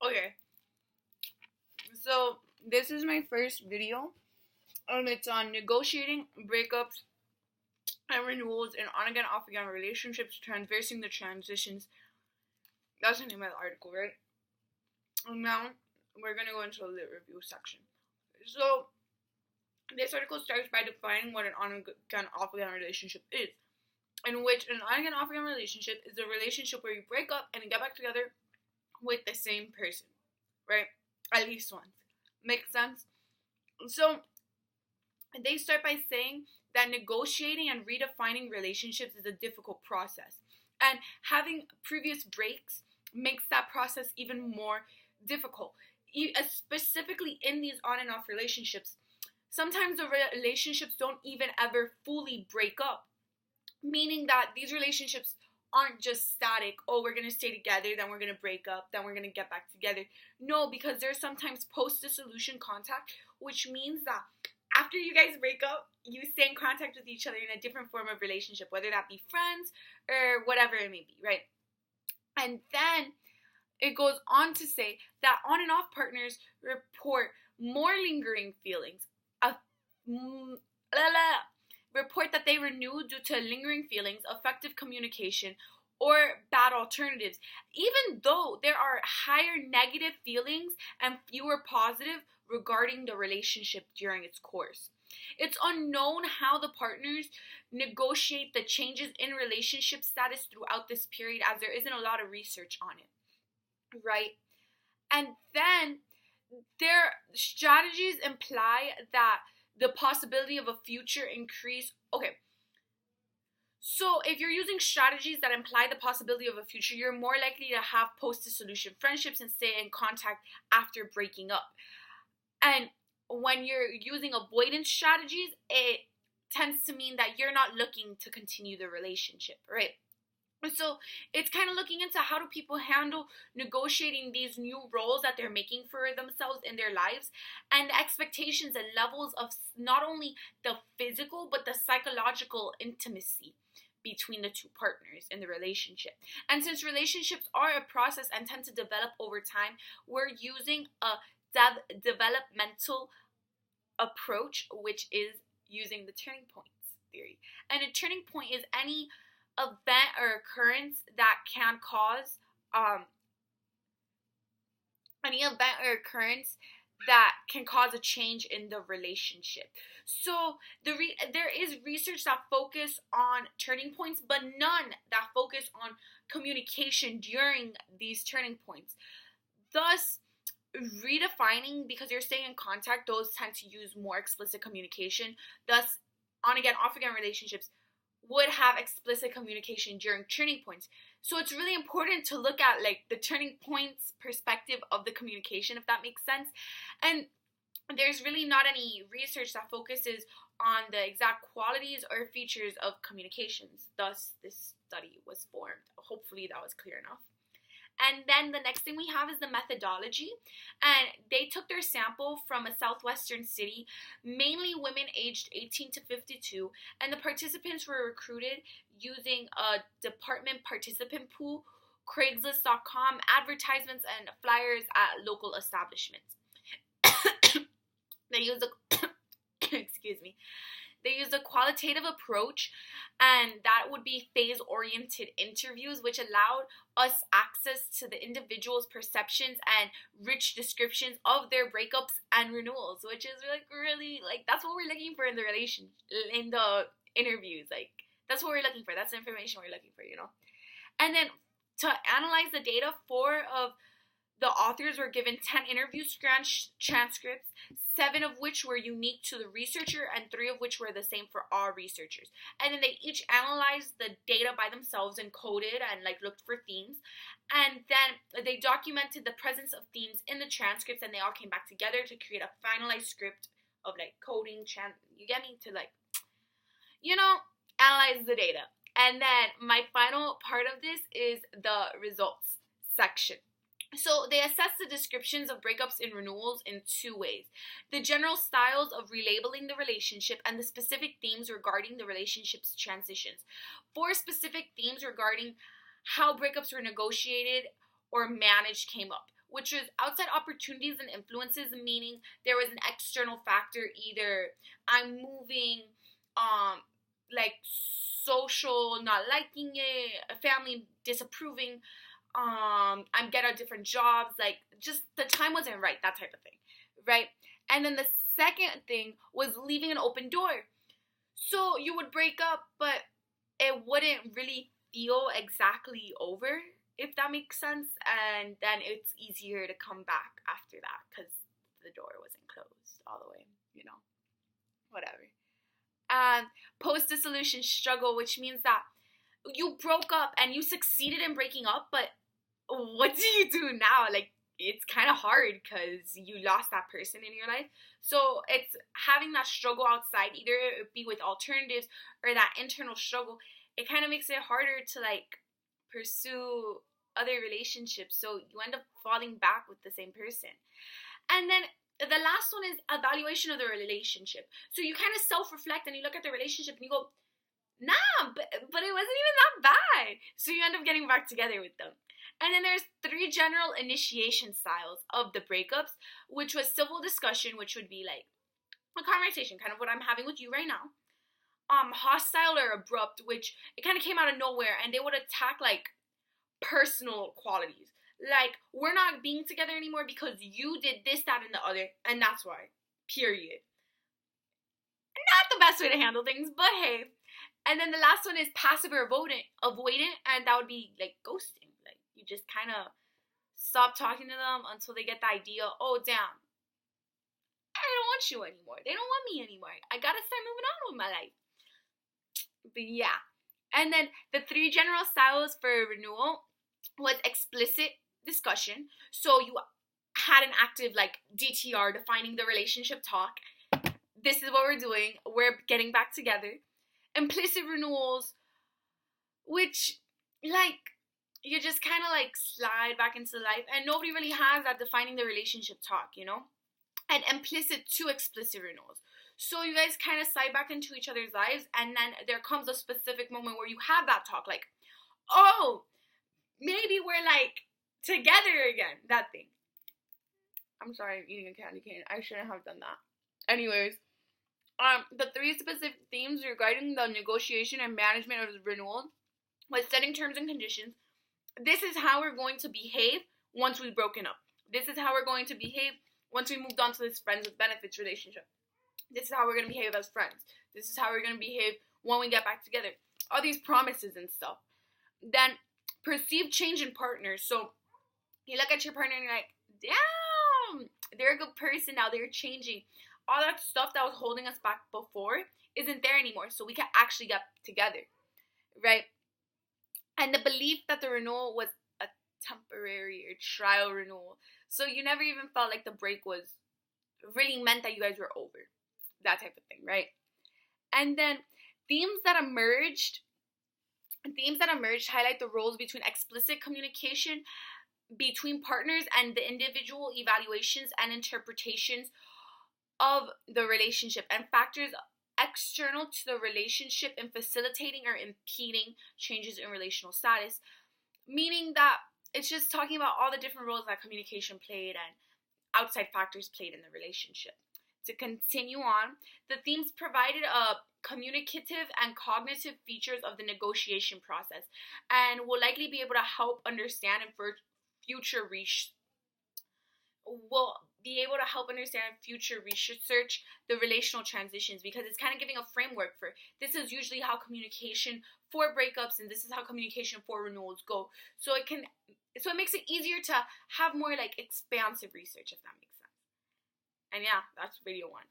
Okay, so this is my first video, and it's on negotiating breakups and renewals in on again, off again relationships, traversing the transitions. That's the name of the article, right? And now we're gonna go into the lit review section. So this article starts by defining what an on again, off again relationship is, in which an on again, off again relationship is a relationship where you break up and get back together with the same person, right? At least once. Makes sense? So they start by saying that negotiating and redefining relationships is a difficult process. And having previous breaks makes that process even more difficult. Specifically in these on and off relationships, sometimes the relationships don't even ever fully break up, meaning that these relationships aren't just static. Oh, we're going to stay together, then we're going to break up, then we're going to get back together. No, because there's sometimes post-dissolution contact, which means that after you guys break up, you stay in contact with each other in a different form of relationship, whether that be friends or whatever it may be, right? And then it goes on to say that on and off partners report more lingering feelings, report that they renew due to lingering feelings, effective communication, or bad alternatives, even though there are higher negative feelings and fewer positive regarding the relationship during its course. It's unknown how the partners negotiate the changes in relationship status throughout this period, as there isn't a lot of research on it, right? And then their strategies imply that the possibility of a future increase. Okay, so if you're using strategies that imply the possibility of a future, you're more likely to have post-dissolution friendships and stay in contact after breaking up. And when you're using avoidance strategies, it tends to mean that you're not looking to continue the relationship, right? So it's kind of looking into how do people handle negotiating these new roles that they're making for themselves in their lives, and the expectations and levels of not only the physical but the psychological intimacy between the two partners in the relationship. And since relationships are a process and tend to develop over time, we're using a developmental approach, which is using the turning points theory. And a turning point is any event or occurrence that can cause a change in the relationship. So there is research that focus on turning points, but none that focus on communication during these turning points. Thus, redefining, because you're staying in contact, those tend to use more explicit communication. Thus, on again, off again relationships would have explicit communication during turning points. So it's really important to look at like the turning points perspective of the communication, if that makes sense. And there's really not any research that focuses on the exact qualities or features of communications. Thus, this study was formed. Hopefully that was clear enough. And then the next thing we have is the methodology. And they took their sample from a southwestern city, mainly women aged 18 to 52, and the participants were recruited using a department participant pool, Craigslist.com, advertisements, and flyers at local establishments. They used They used a qualitative approach, and that would be phase-oriented interviews, which allowed us access to the individual's perceptions and rich descriptions of their breakups and renewals, which is like really like that's what we're looking for in the interviews. Like that's what we're looking for. That's the information we're looking for, you know. And then to analyze the data, 4 of the authors were given 10 interview transcripts, 7 of which were unique to the researcher and 3 of which were the same for all researchers. And then they each analyzed the data by themselves and coded and like looked for themes. And then they documented the presence of themes in the transcripts, and they all came back together to create a finalized script of like coding, you get me, to like, you know, analyze the data. And then my final part of this is the results section. So they assess the descriptions of breakups and renewals in 2 ways: the general styles of relabeling the relationship and the specific themes regarding the relationship's transitions. 4 specific themes regarding how breakups were negotiated or managed came up, which was outside opportunities and influences, meaning there was an external factor, either I'm moving, like social not liking it, a family disapproving, I'm getting different jobs, like just the time wasn't right, that type of thing, right? And then the second thing was leaving an open door. So you would break up, but it wouldn't really feel exactly over, if that makes sense. And then it's easier to come back after that because the door wasn't closed all the way, whatever. And post-dissolution struggle, which means that you broke up and you succeeded in breaking up, but what do you do now? Like, it's kind of hard because you lost that person in your life. So it's having that struggle outside, either it be with alternatives or that internal struggle. It kind of makes it harder to like pursue other relationships. So you end up falling back with the same person. And then the last one is evaluation of the relationship. So you kind of self-reflect and you look at the relationship and you go, nah, but it wasn't even that bad. So you end up getting back together with them. And then there's 3 general initiation styles of the breakups, which was civil discussion, which would be like a conversation, kind of what I'm having with you right now. Hostile or abrupt, which it kind of came out of nowhere, and they would attack like personal qualities. Like, we're not being together anymore because you did this, that, and the other, and that's why. Period. Not the best way to handle things, but hey. And then the last one is passive or avoidant, and that would be like ghosting. Like, you just kind of stop talking to them until they get the idea, oh, damn, I don't want you anymore. They don't want me anymore. I gotta start moving on with my life. But yeah. And then the 3 general styles for renewal was explicit discussion. So you had an active like DTR, defining the relationship talk. This is what we're doing. We're getting back together. Implicit renewals, which like you just kind of like slide back into life, and nobody really has that defining the relationship talk, And implicit to explicit renewals. So you guys kind of slide back into each other's lives, and then there comes a specific moment where you have that talk, like, oh, maybe we're like together again. That thing. I'm sorry, I'm eating a candy cane. I shouldn't have done that. Anyways, the 3 specific themes regarding the negotiation and management of the renewal was setting terms and conditions. This is how we're going to behave once we've broken up. This is how we're going to behave once we moved on to this friends with benefits relationship. This is how we're going to behave as friends. This is how we're going to behave when we get back together. All these promises and stuff. Then perceived change in partners. So you look at your partner and you're like, damn, they're a good person now. They're changing. All that stuff that was holding us back before isn't there anymore. So we can actually get together, right? And the belief that the renewal was a temporary or trial renewal. So you never even felt like the break was really meant that you guys were over. That type of thing, right? And then themes that emerged highlight the roles between explicit communication between partners and the individual evaluations and interpretations of the relationship, and factors external to the relationship in facilitating or impeding changes in relational status. Meaning that it's just talking about all the different roles that communication played and outside factors played in the relationship. To continue on, the themes provided a communicative and cognitive features of the negotiation process, and will likely be able to help understand and for future research the relational transitions, because it's kind of giving a framework for this is usually how communication for breakups and this is how communication for renewals go. So it makes it easier to have more like expansive research, if that makes sense. And yeah, that's video 1.